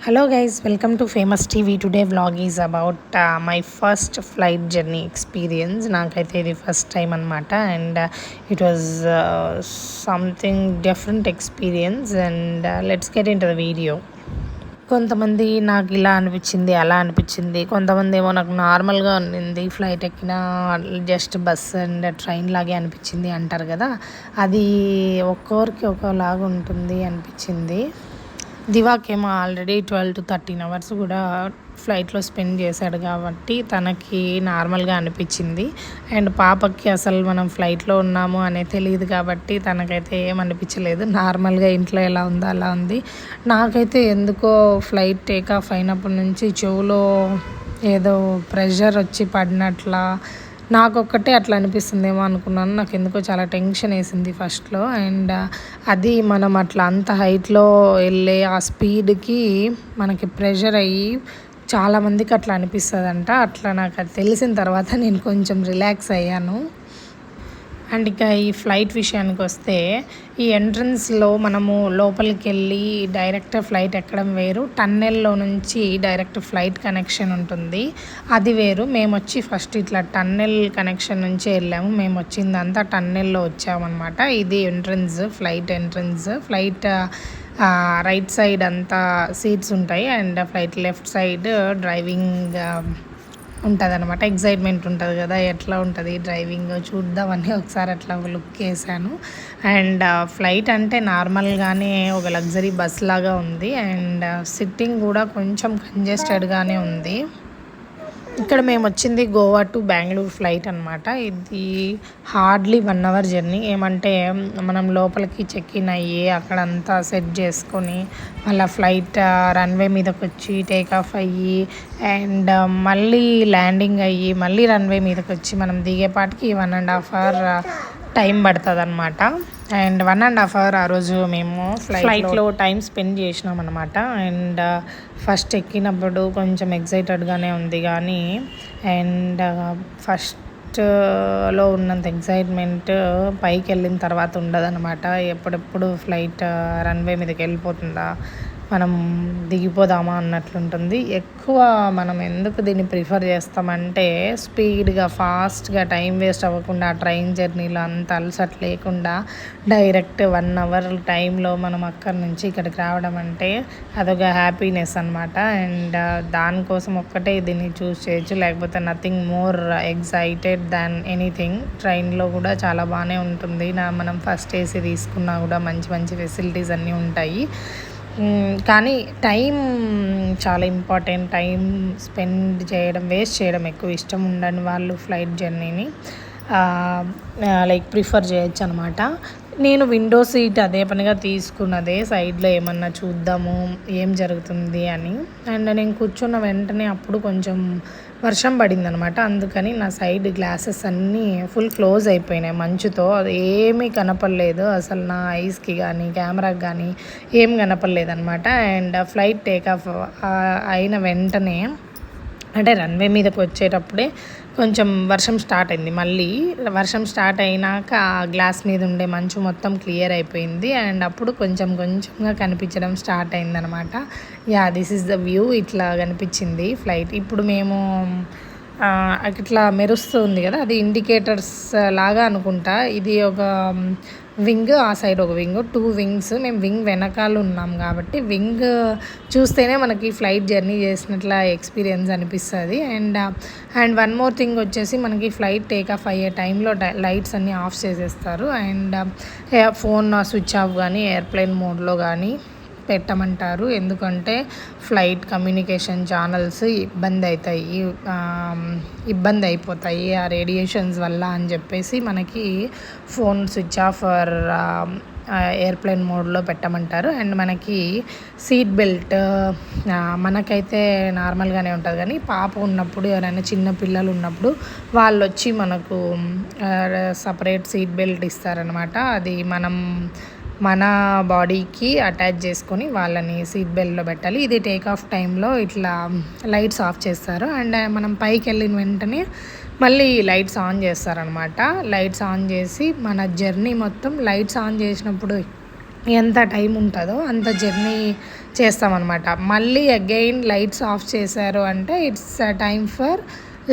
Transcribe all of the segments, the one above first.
Hello guys, welcome to Famous TV. Today vlog is about my first flight journey experience. నాకైతే ఇది first time అనమాట and it was something different experience and let's get in to the video. కొంతమంది నాకు ఇలా అనిపించింది అలా అనిపించింది, కొంతమంది ఏమో నాకు నార్మల్గా ఉన్నింది, ఫ్లైట్ ఎక్కిన జస్ట్ బస్ అండ్ ట్రైన్ లాగే అనిపించింది అంటారు కదా, అది ఒక్కొరికి ఒకలాగా ఉంటుంది అనిపించింది. దివాకేమో ఆల్రెడీ 12 to 13 అవర్స్ కూడా ఫ్లైట్లో స్పెండ్ చేశాడు కాబట్టి తనకి నార్మల్గా అనిపించింది. అండ్ పాపకి అసలు మనం ఫ్లైట్లో ఉన్నాము అనే తెలియదు కాబట్టి తనకైతే ఏమనిపించలేదు, నార్మల్గా ఇంట్లో ఎలా ఉందో అలా ఉంది. నాకైతే ఎందుకో ఫ్లైట్ టేక్ ఆఫ్ అయినప్పటి నుంచి చెవులో ఏదో ప్రెషర్ వచ్చి పడినట్లా నాకొక్కటే అట్లా అనిపిస్తుందేమో అనుకున్నాను. నాకు ఎందుకో చాలా టెన్షన్ వేసింది ఫస్ట్లో. అండ్ అది మనం అట్లా అంత హైట్లో వెళ్ళే ఆ స్పీడ్కి మనకి ప్రెషర్ అయ్యి చాలామందికి అట్లా అనిపిస్తుందంట. అట్లా నాకు అది తెలిసిన తర్వాత నేను కొంచెం రిలాక్స్ అయ్యాను. అండ్ ఇక ఈ ఫ్లైట్ విషయానికి వస్తే, ఈ ఎంట్రన్స్లో మనము లోపలికి వెళ్ళి డైరెక్ట్ ఫ్లైట్ ఎక్కడం వేరు, టన్నెల్లో నుంచి డైరెక్ట్ ఫ్లైట్ కనెక్షన్ ఉంటుంది, అది వేరు. మేము వచ్చి ఫస్ట్ ఇట్లా టన్నెల్ కనెక్షన్ నుంచి వెళ్ళాము. మేము వచ్చిందంతా టన్నెల్లో వచ్చామన్నమాట. ఇది entrance, flight entrance. Flight right side అంతా సీట్స్ ఉంటాయి and flight left side driving ఉంటుంది అనమాట. ఎగ్జైట్మెంట్ ఉంటుంది కదా, ఎట్లా ఉంటుంది డ్రైవింగ్ చూద్దామని ఒకసారి అట్లా లుక్ వేసాను. అండ్ ఫ్లైట్ అంటే నార్మల్గానే ఒక లగ్జరీ బస్ లాగా ఉంది అండ్ సిట్టింగ్ కూడా కొంచెం కంజెస్టెడ్గానే ఉంది. ఇక్కడ మేము వచ్చింది గోవా టు బెంగళూరు ఫ్లైట్ అనమాట. ఇది హార్డ్లీ 1 hour జర్నీ. ఏమంటే మనం లోపలికి చెక్ ఇన్ అయ్యి అక్కడంతా సెట్ చేసుకొని మళ్ళీ ఫ్లైట్ రన్వే మీదకి వచ్చి టేక్ ఆఫ్ అయ్యి అండ్ మళ్ళీ ల్యాండింగ్ అయ్యి మళ్ళీ రన్వే మీదకి వచ్చి మనం దిగేపాటికి 1.5 hour టైం పడుతుంది అనమాట. అండ్ 1.5 hour ఆ రోజు మేము ఫ్లైట్లో టైం స్పెండ్ చేసినాం అనమాట. అండ్ ఫస్ట్ ఎక్కినప్పుడు కొంచెం ఎగ్జైటెడ్గానే ఉంది కానీ అండ్ ఫస్ట్లో ఉన్నంత ఎగ్జైట్మెంట్ పైకి వెళ్ళిన తర్వాత ఉండదన్నమాట. ఎప్పుడెప్పుడు ఫ్లైట్ రన్వే మీదకి వెళ్ళిపోతుందా, మనం దిగిపోదామా అన్నట్లుంటుంది. ఎక్కువ మనం ఎందుకు దీన్ని ప్రిఫర్ చేస్తామంటే, స్పీడ్గా ఫాస్ట్గా టైం వేస్ట్ అవ్వకుండా ట్రైన్ జర్నీలో అంత అలసట లేకుండా డైరెక్ట్ 1 hour టైంలో మనం అక్కడి నుంచి ఇక్కడికి రావడం అంటే అదొక హ్యాపీనెస్ అనమాట. అండ్ దానికోసం ఒక్కటే దీన్ని చూస్ చేయొచ్చు, లేకపోతే nothing more excited than anything. ట్రైన్లో కూడా చాలా బాగానే ఉంటుంది. మనం ఫస్ట్ ఏసీ తీసుకున్నా కూడా మంచి మంచి ఫెసిలిటీస్ అన్నీ ఉంటాయి. కానీ టైం చాలా ఇంపార్టెంట్. టైం స్పెండ్ చేయడం, వేస్ట్ చేయడం ఎక్కువ ఇష్టం ఉండని వాళ్ళు ఫ్లైట్ జర్నీని ప్రిఫర్ చేయొచ్చు అనమాట. నేను విండో సీట్ అదే పనిగా తీసుకున్నదే, సైడ్లో ఏమన్నా చూద్దాము ఏం జరుగుతుంది అని. అండ్ నేను కూర్చున్న వెంటనే అప్పుడు కొంచెం వర్షం పడింది అనమాట. అందుకని నా సైడ్ గ్లాసెస్ అన్నీ ఫుల్ క్లోజ్ అయిపోయినాయి మంచుతో. అది ఏమీ కనపడలేదు అసలు, నా ఐస్కి కానీ కెమెరాకి కానీ ఏం కనపడలేదు అనమాట. అండ్ ఫ్లైట్ టేక్ ఆఫ్ అయిన వెంటనే అంటే రన్వే మీదకి వచ్చేటప్పుడే కొంచెం వర్షం స్టార్ట్ అయింది. మళ్ళీ వర్షం స్టార్ట్ అయినాక ఆ గ్లాస్ మీద ఉండే మంచు మొత్తం క్లియర్ అయిపోయింది అండ్ అప్పుడు కొంచెం కొంచెంగా కనిపించడం స్టార్ట్ అయిందనమాట. This is the view. ఇట్లా కనిపించింది ఫ్లైట్. ఇప్పుడు మేము ఇట్లా మెరుస్తుంది కదా, అది ఇండికేటర్స్ లాగా అనుకుంటా. ఇది ఒక వింగ్, ఆ సైడ్ ఒక వింగ్, 2 wings. మేము వింగ్ వెనకాల ఉన్నాం కాబట్టి వింగ్ చూస్తేనే మనకి ఫ్లైట్ జర్నీ చేసినట్ల ఎక్స్పీరియన్స్ అనిపిస్తుంది. అండ్ వన్ మోర్ థింగ్ వచ్చేసి, మనకి ఫ్లైట్ టేక్ ఆఫ్ అయ్యే టైంలో లైట్స్ అన్నీ ఆఫ్ చేసేస్తారు అండ్ ఫోన్ స్విచ్ ఆఫ్ కానీ ఎయిర్ప్లేన్ మోడ్లో కానీ పెట్టమంటారు. ఎందుకంటే ఫ్లైట్ కమ్యూనికేషన్ ఛానల్స్ ఇబ్బంది అయిపోతాయి ఆ రేడియేషన్స్ వల్ల అని చెప్పేసి మనకి ఫోన్ స్విచ్ ఆఫ్ ఎయిర్ప్లేన్ మోడ్లో పెట్టమంటారు. అండ్ మనకి సీట్ బెల్ట్ మనకైతే నార్మల్గానే ఉంటుంది, కానీ పాప ఉన్నప్పుడు ఎవరైనా చిన్న పిల్లలు ఉన్నప్పుడు వాళ్ళు వచ్చి మనకు సపరేట్ సీట్ బెల్ట్ ఇస్తారనమాట. అది మన బాడీకి అటాచ్ చేసుకొని వాళ్ళని సీట్ బెల్ట్లో పెట్టాలి. ఇది టేక్ ఆఫ్ టైంలో ఇట్లా లైట్స్ ఆఫ్ చేస్తారు అండ్ మనం పైకి వెళ్ళిన వెంటనే మళ్ళీ లైట్స్ ఆన్ చేస్తారనమాట. లైట్స్ ఆన్ చేసి మన జర్నీ మొత్తం లైట్స్ ఆన్ చేసినప్పుడు ఎంత టైం ఉంటుందో అంత జర్నీ చేస్తామన్నమాట. మళ్ళీ అగైన్ లైట్స్ ఆఫ్ చేశారు అంటే ఇట్స్ టైమ్ ఫర్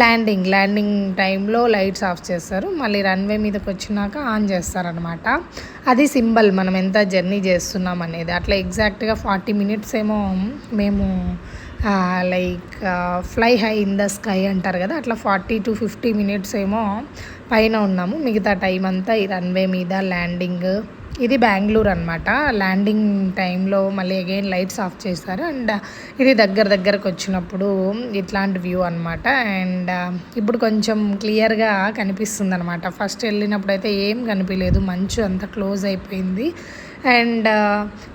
ల్యాండింగ్ టైంలో లైట్స్ ఆఫ్ చేస్తారు. మళ్ళీ రన్వే మీదకి వచ్చినాక ఆన్ చేస్తారనమాట. అది సింబల్ మనం ఎంత జర్నీ చేస్తున్నాం అనేది. అట్లా ఎగ్జాక్ట్గా 40 మినిట్స్ ఏమో మేము like fly high in the sky అంటారు కదా, అట్లా 40 to 50 మినిట్స్ ఏమో పైన ఉన్నాము. మిగతా టైం అంతా ఈ రన్వే మీద ల్యాండింగ్. ఇది బెంగళూరు అనమాట. ల్యాండింగ్ టైంలో మళ్ళీ అగైన్ లైట్స్ ఆఫ్ చేస్తారు. అండ్ ఇది దగ్గరకు వచ్చినప్పుడు ఇట్లాంటి వ్యూ అనమాట. అండ్ ఇప్పుడు కొంచెం క్లియర్గా కనిపిస్తుంది అనమాట. ఫస్ట్ వెళ్ళినప్పుడు అయితే ఏం కనిపించలేదు, మంచు అంతా క్లోజ్ అయిపోయింది. అండ్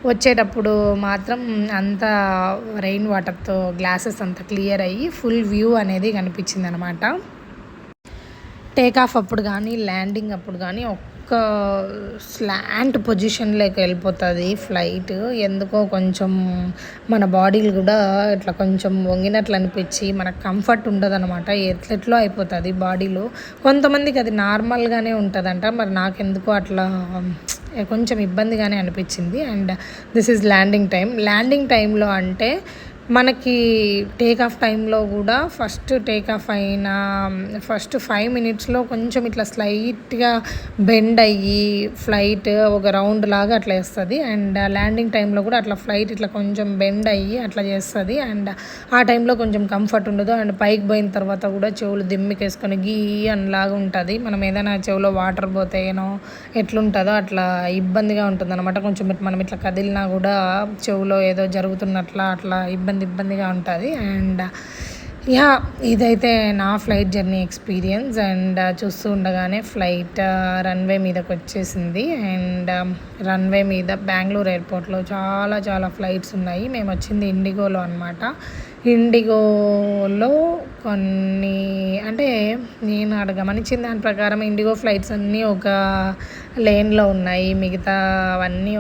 వచ్చేటప్పుడు మాత్రం అంతా రెయిన్ వాటర్తో గ్లాసెస్ అంతా క్లియర్ అయ్యి ఫుల్ వ్యూ అనేది కనిపించింది అనమాట. టేక్ ఆఫ్ అప్పుడు కానీ ల్యాండింగ్ అప్పుడు కానీ ఒక్క స్లాంట్ పొజిషన్లోకి వెళ్ళిపోతుంది ఫ్లైట్. ఎందుకో కొంచెం మన బాడీలు కూడా ఇట్లా కొంచెం వంగినట్లు అనిపించి మనకు కంఫర్ట్ ఉండదు అనమాట. ఎట్లెట్లో అయిపోతుంది బాడీలో. కొంతమందికి అది నార్మల్గానే ఉంటుందంట, మరి నాకెందుకో అట్లా కొంచెం ఇబ్బందిగానే అనిపించింది. అండ్ దిస్ ఈజ్ ల్యాండింగ్ టైంలో అంటే మనకి టేక్ ఆఫ్ టైంలో కూడా టేక్ ఆఫ్ అయిన ఫస్ట్ 5 మినిట్స్లో కొంచెం ఇట్లా స్లైట్గా బెండ్ అయ్యి ఫ్లైట్ ఒక రౌండ్ లాగా అట్లా వేస్తుంది. అండ్ ల్యాండింగ్ టైంలో కూడా అట్లా ఫ్లైట్ ఇట్లా కొంచెం బెండ్ అయ్యి అట్లా చేస్తుంది. అండ్ ఆ టైంలో కొంచెం కంఫర్ట్ ఉండదు. అండ్ పైకి పోయిన తర్వాత కూడా చెవులు దిమ్మికేసుకొని గీ అనిలాగా ఉంటుంది. మనం ఏదైనా చెవులో వాటర్ పోతేనో ఎట్లుంటుందో అట్లా ఇబ్బందిగా ఉంటుంది అనమాట. కొంచెం మనం ఇట్లా కదిలినా కూడా చెవులో ఏదో జరుగుతున్నట్లా అట్లా ఇబ్బందిగా ఉంటుంది. అండ్ ఇదైతే నా ఫ్లైట్ జర్నీ ఎక్స్పీరియన్స్. అండ్ చూస్తూ ఉండగానే ఫ్లైట్ రన్వే మీదకి వచ్చేసింది. అండ్ రన్వే మీద బెంగళూరు ఎయిర్పోర్ట్లో చాలా ఫ్లైట్స్ ఉన్నాయి. మేము వచ్చింది ఇండిగోలో అనమాట. ఇండిగోలో కొన్ని అంటే నేను అక్కడ గమనించిన దాని ప్రకారం ఇండిగో ఫ్లైట్స్ అన్నీ ఒక లేన్లో ఉన్నాయి. మిగతా అవన్నీ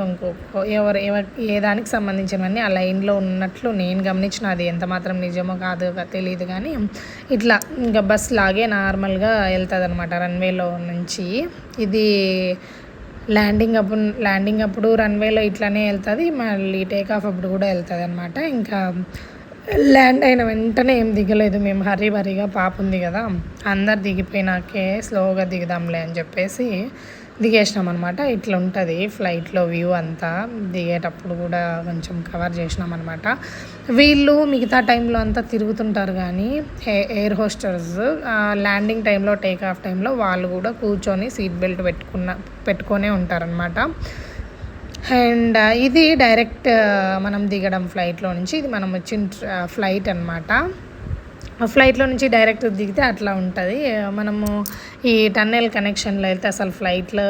ఎవరు ఏ దానికి సంబంధించినవన్నీ ఆ లైన్లో ఉన్నట్లు నేను గమనించిన. అది ఎంత మాత్రం నిజమో కాదో తెలియదు కానీ ఇట్లా ఇంకా బస్ లాగే నార్మల్గా వెళ్తుంది అనమాట రన్వేలో నుంచి. ఇది ల్యాండింగ్ అప్పుడు రన్వేలో ఇట్లానే వెళ్తుంది, మళ్ళీ టేక్ ఆఫ్ అప్పుడు కూడా వెళ్తుంది అనమాట. ఇంకా ల్యాండ్ అయిన వెంటనే ఏం దిగలేదు మేము. హరీబరీగా పాప ఉంది కదా, అందరు దిగిపోయినాకే స్లోగా దిగుదాంలే అని చెప్పేసి దిగేసినాం అనమాట. ఇట్లా ఉంటుంది ఫ్లైట్లో వ్యూ అంతా. దిగేటప్పుడు కూడా కొంచెం కవర్ చేసినాం అనమాట. వీళ్ళు మిగతా టైంలో అంతా తిరుగుతుంటారు కానీ ఎయిర్ హోస్టర్స్ ల్యాండింగ్ టైంలో టేక్ ఆఫ్ టైంలో వాళ్ళు కూడా కూర్చొని సీట్ బెల్ట్ పెట్టుకొనే ఉంటారనమాట. అండ్ ఇది డైరెక్ట్ మనం దిగడం ఫ్లైట్లో నుంచి. ఇది మనం వచ్చిన ఫ్లైట్ అనమాట. ఫ్లైట్లో నుంచి డైరెక్ట్ దిగితే అట్లా ఉంటుంది. మనము ఈ టన్నెల్ కనెక్షన్లో వెళ్తే అసలు ఫ్లైట్లో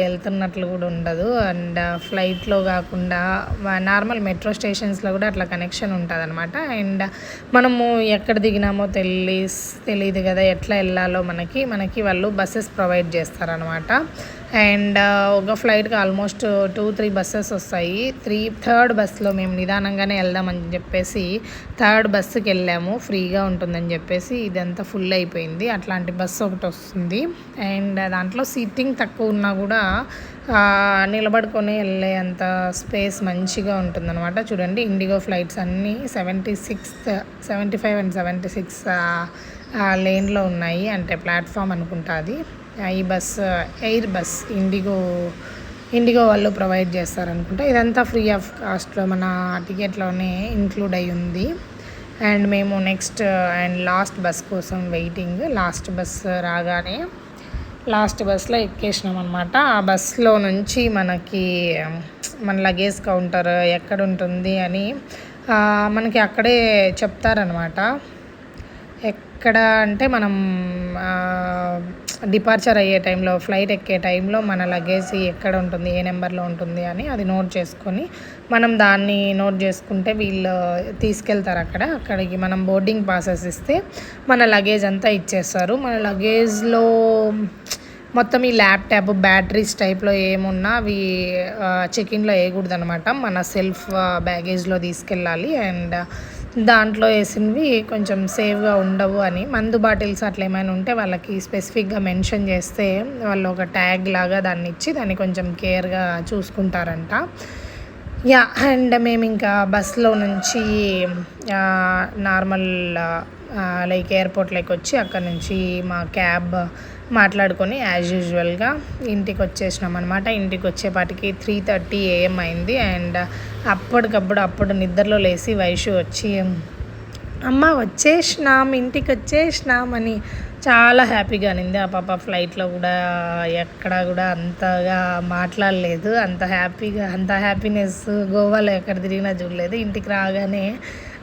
వెళ్తున్నట్లు కూడా ఉండదు. అండ్ ఫ్లైట్లో కాకుండా నార్మల్ మెట్రో స్టేషన్స్లో కూడా అట్లా కనెక్షన్ ఉంటుంది అనమాట. అండ్ మనము ఎక్కడ దిగినామో తెలియదు కదా, ఎట్లా వెళ్ళాలో మనకి వాళ్ళు బస్సెస్ ప్రొవైడ్ చేస్తారనమాట. అండ్ ఒక ఫ్లైట్కి ఆల్మోస్ట్ 2-3 బస్సెస్ వస్తాయి. థర్డ్ బస్లో మేము నిదానంగానే వెళ్దామని చెప్పేసి థర్డ్ బస్సుకి వెళ్ళాము. ఫ్రీగా ఉంటుందని చెప్పేసి ఇదంతా ఫుల్ అయిపోయింది. అట్లాంటి బస్సు ఒకటి వస్తుంది. అండ్ దాంట్లో సీటింగ్ తక్కువ ఉన్నా కూడా నిలబడుకొని వెళ్ళే అంత స్పేస్ మంచిగా ఉంటుందన్నమాట. చూడండి ఇండిగో ఫ్లైట్స్ అన్నీ 75 and 76 లేన్లో ఉన్నాయి. అంటే ప్లాట్ఫామ్ అనుకుంటా అది. ఈ ఎయిర్ బస్ ఇండిగో వాళ్ళు ప్రొవైడ్ చేస్తారనుకుంటా. ఇదంతా ఫ్రీ ఆఫ్ కాస్ట్లో మన టికెట్లోనే ఇంక్లూడ్ అయి ఉంది. అండ్ మేము నెక్స్ట్ అండ్ లాస్ట్ బస్ కోసం వెయిటింగ్. లాస్ట్ బస్ రాగానే లాస్ట్ బస్లో ఎక్కేసినాం అనమాట. ఆ బస్లో నుంచి మన లగేజ్ కౌంటర్ ఎక్కడ ఉంటుంది అని మనకి అక్కడే చెప్తారనమాట. ఎక్కడ అంటే మనం డిపార్చర్ అయ్యే టైంలో ఫ్లైట్ ఎక్కే టైంలో మన లగేజ్ ఎక్కడ ఉంటుంది, ఏ నెంబర్లో ఉంటుంది అని అది నోట్ చేసుకొని మనం దాన్ని నోట్ చేసుకుంటే వీళ్ళు తీసుకెళ్తారు అక్కడికి. మనం బోర్డింగ్ పాసెస్ ఇస్తే మన లగేజ్ అంతా ఇచ్చేస్తారు. మన లగేజ్లో మొత్తం ఈ ల్యాప్టాప్ బ్యాటరీస్ టైప్లో ఏమున్నా అవి చెక్ ఇన్లో వేయకూడదు అనమాట. మన సెల్ఫ్ బ్యాగేజ్లో తీసుకెళ్ళాలి. అండ్ దాంట్లో వేసినవి కొంచెం సేఫ్గా ఉండవు అని. మందు బాటిల్స్ అట్లా ఏమైనా ఉంటే వాళ్ళకి స్పెసిఫిక్గా మెన్షన్ చేస్తే వాళ్ళు ఒక ట్యాగ్ లాగా దాన్ని ఇచ్చి దాన్ని కొంచెం కేర్గా చూసుకుంటారంట. అండ్ మేము ఇంకా బస్లో నుంచి నార్మల్ లైక్ ఎయిర్పోర్ట్లోకి వచ్చి అక్కడ నుంచి మా క్యాబ్ మాట్లాడుకొని యాజ్ యూజువల్గా ఇంటికి వచ్చేసినాం అనమాట. ఇంటికి వచ్చేపాటికి 3:30 AM అయింది. అండ్ అప్పుడు నిద్రలో లేసి వైషు వచ్చి అమ్మ వచ్చేసినాం, ఇంటికి వచ్చేసినాం అని చాలా హ్యాపీగా అనింది. ఆ పాప ఫ్లైట్లో కూడా ఎక్కడా కూడా అంతగా మాట్లాడలేదు. అంత హ్యాపీనెస్ గోవాలో ఎక్కడ తిరిగినా చూడలేదు. ఇంటికి రాగానే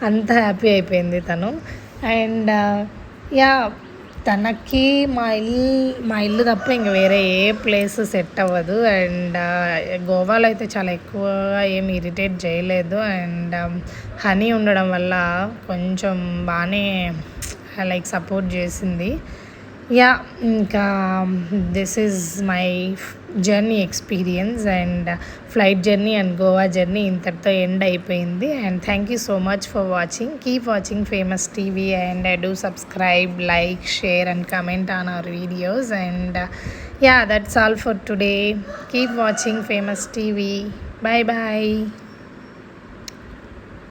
అంత హ్యాపీ అయిపోయింది తను. అండ్ తనకి మా ఇల్లు తప్ప ఇంక వేరే ఏ ప్లేస్ సెట్ అవ్వదు. అండ్ గోవాలో అయితే చాలా ఎక్కువగా ఏమి ఇరిటేట్ చేయలేదు. అండ్ హనీ ఉండడం వల్ల కొంచెం బాగానే లైక్ సపోర్ట్ చేసింది. ఇంకా this is my journey experience and flight journey and Goa journey ఇంతటితో ఎండ్ అయిపోయింది. And thank you so much for watching. Keep watching famous TV and do subscribe, like, share and comment on our videos. And that's all for today. Keep watching famous TV. Bye bye.